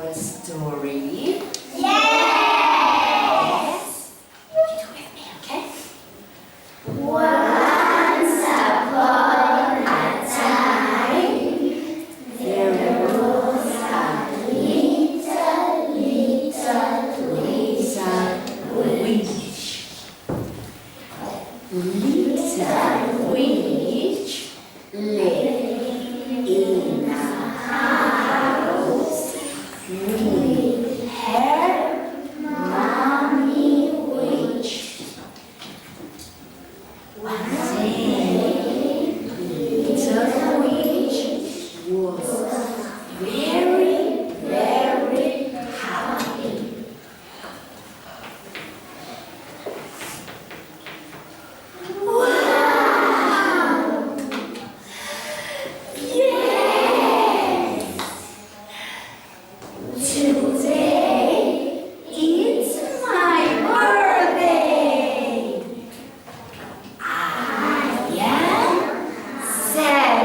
a story? Yes! You do it with me, okay? Once upon a time, there was a little witch. Little witch lived in a house with her mommy witch. One day, little witch was very, very happy. Today it's my birthday. I am 7.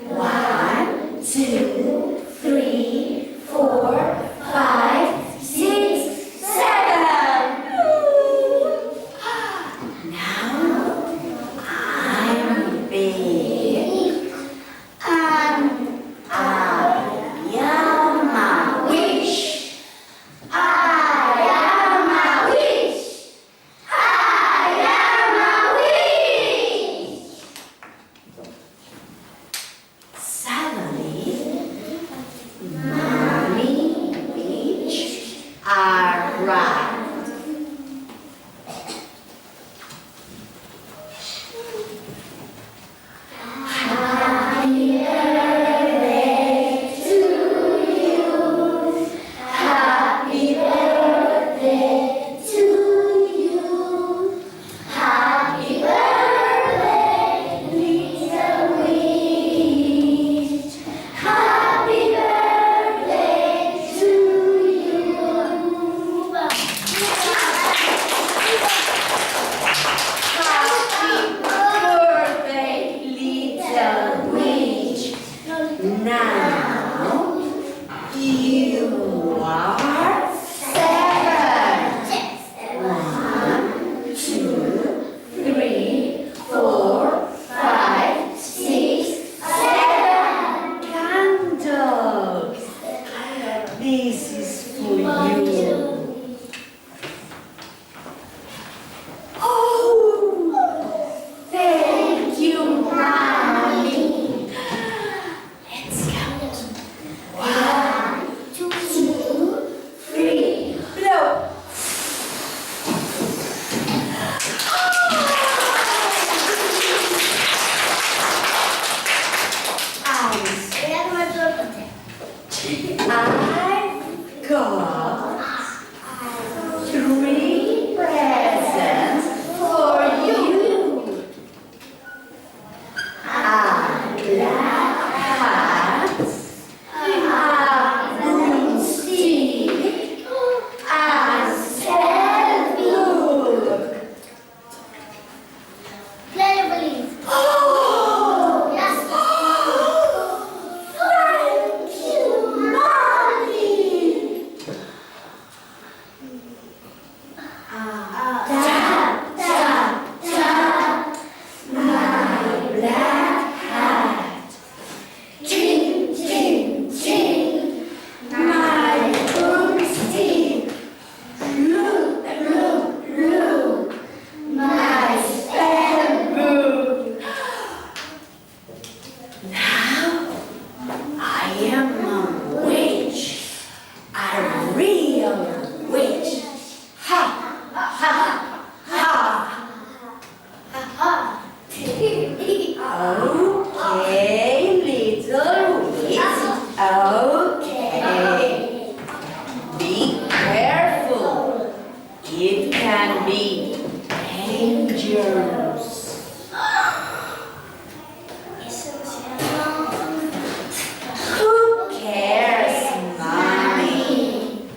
1, 2, 3, 4, 5, 6, 7. Now I'm big and I am a witch. I am a witch. I am a witch. Suddenly, mommy witch arrived. Happy birthday to you. Happy birthday to you. Happy birthday, little witch. Happy birthday to you. Happy birthday, little witch. Now you are 7. 1, 2, 3, 4, 5, 6, 7 candles. This is for you. Oh, thank you, mommy. Let's count. 1, 2, 3, blow. Eyes. I've got 3 presents for you. A black hat, a broomstick, a spellbook. Oh! Thank you, mommy. Tap, tap, tap. My black hat. Ting, ting, ting. My broomstick. Look, look, look. My spellbook. Now I am a witch. A real witch. Ha, ha, ha. Okay, little witch. Okay. Be careful. It can be dangerous. Who cares, mommy?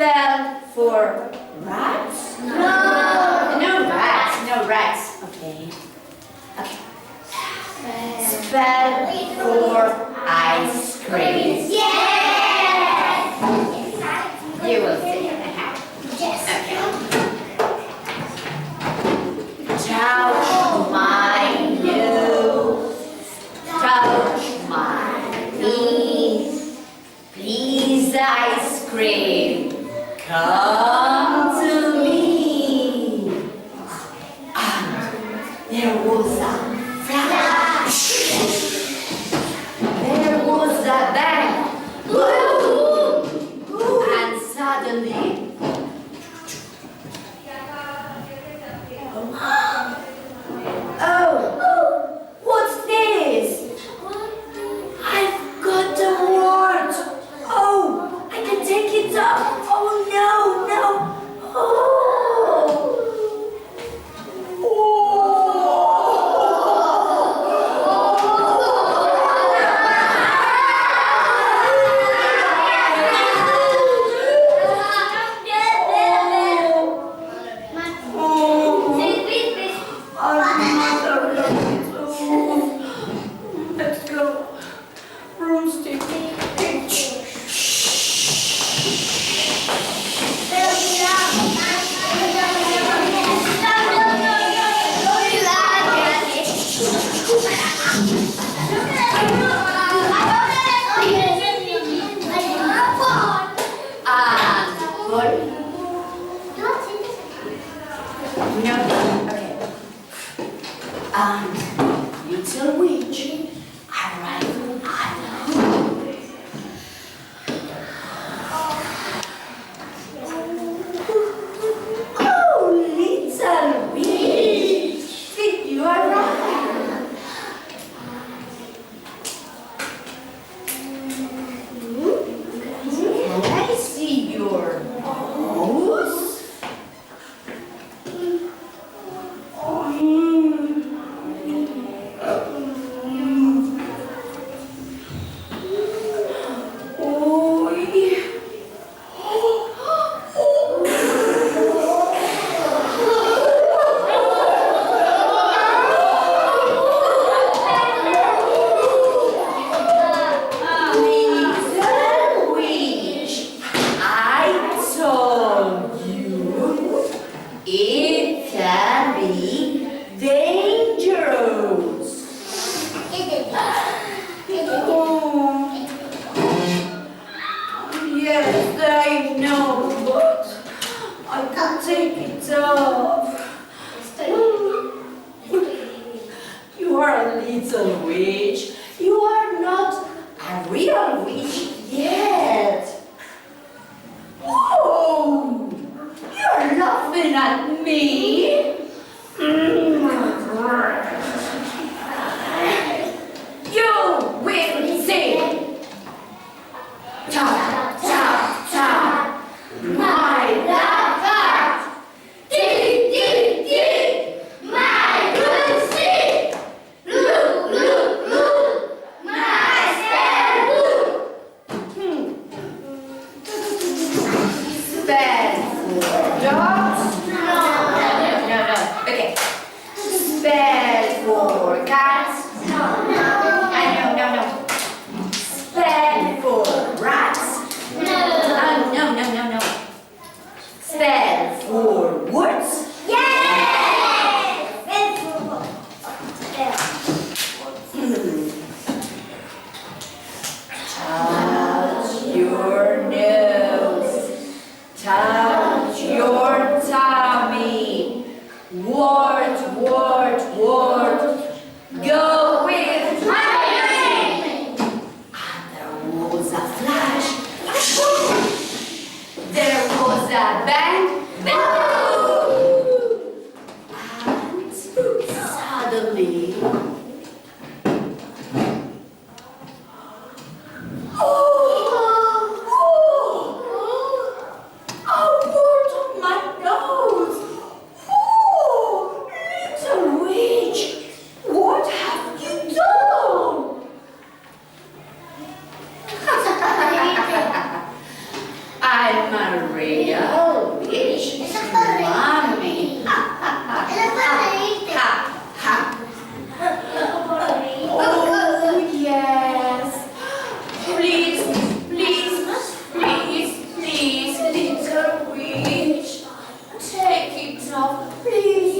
Spell for rats? No. No rats, no rats. Okay. Okay. Spell for ice cream. Yes. You will see. Yes. Touch my nose. Touch my knees. Please, ice cream, come to me. And there was a flash. There was a bang. Boom! And suddenly, oh, what's this? I've got the word. Oh, I can take it up. Oh no, no. Oh. Let's go. Broomstick. No, okay. Little witch, arrive at home. Oh, little witch, did you arrive? Can I see your nose? It can be dangerous. Oh, yes, I know, but I can't take it off. You are a little witch. You are not a real witch yet. Oh! You're laughing at me? You will see. Tap, tap, tap. My lover. Dig, dig, dig. My broomstick. Look, look, look. My spell book. Spell for dogs. No. Okay. Spell for cats. No. Spell for rats. No. Spell for words. Yes. Touch your nose. Touch your tummy. Word. Go with my name. And there was a flash. There was a bang. And suddenly, oh, real witch, mommy. Ha, ha. Oh, yes. Please, little witch. Take it off. Please.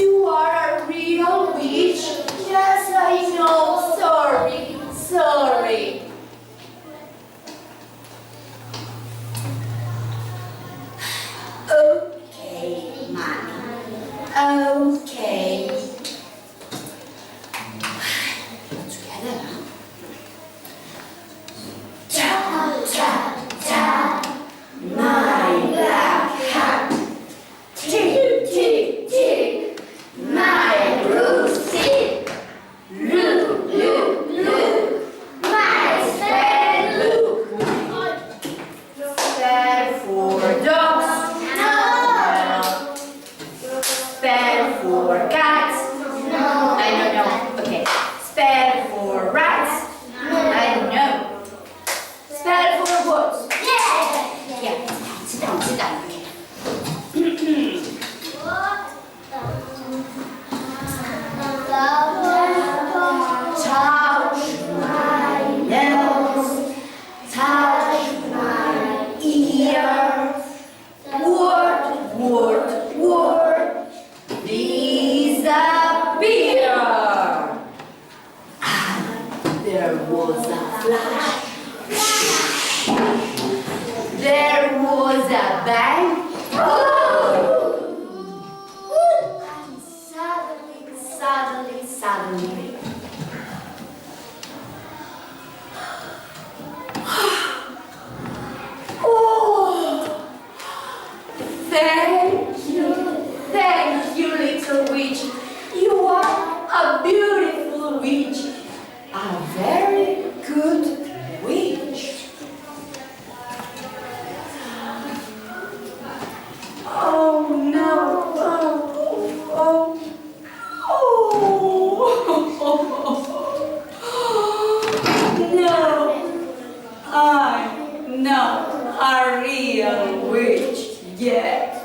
You are a real witch. Yes, I know. Sorry. Okay, mommy. Okay. Together now. Ta, my black hat. Tick, my broomstick. Look, my spell book. Spell for dogs. No. Spell for cats. No. I don't know. Okay. Spell for rats. I don't know. Spell for what? Yeah. Sit down. Touch my nose. Touch my ear. Word. Disappear. There was a flash. There was a bang. And suddenly. Oh, thank you, little witch. You are a beautiful witch, a very good witch. Oh no! No, I'm not a real witch yet.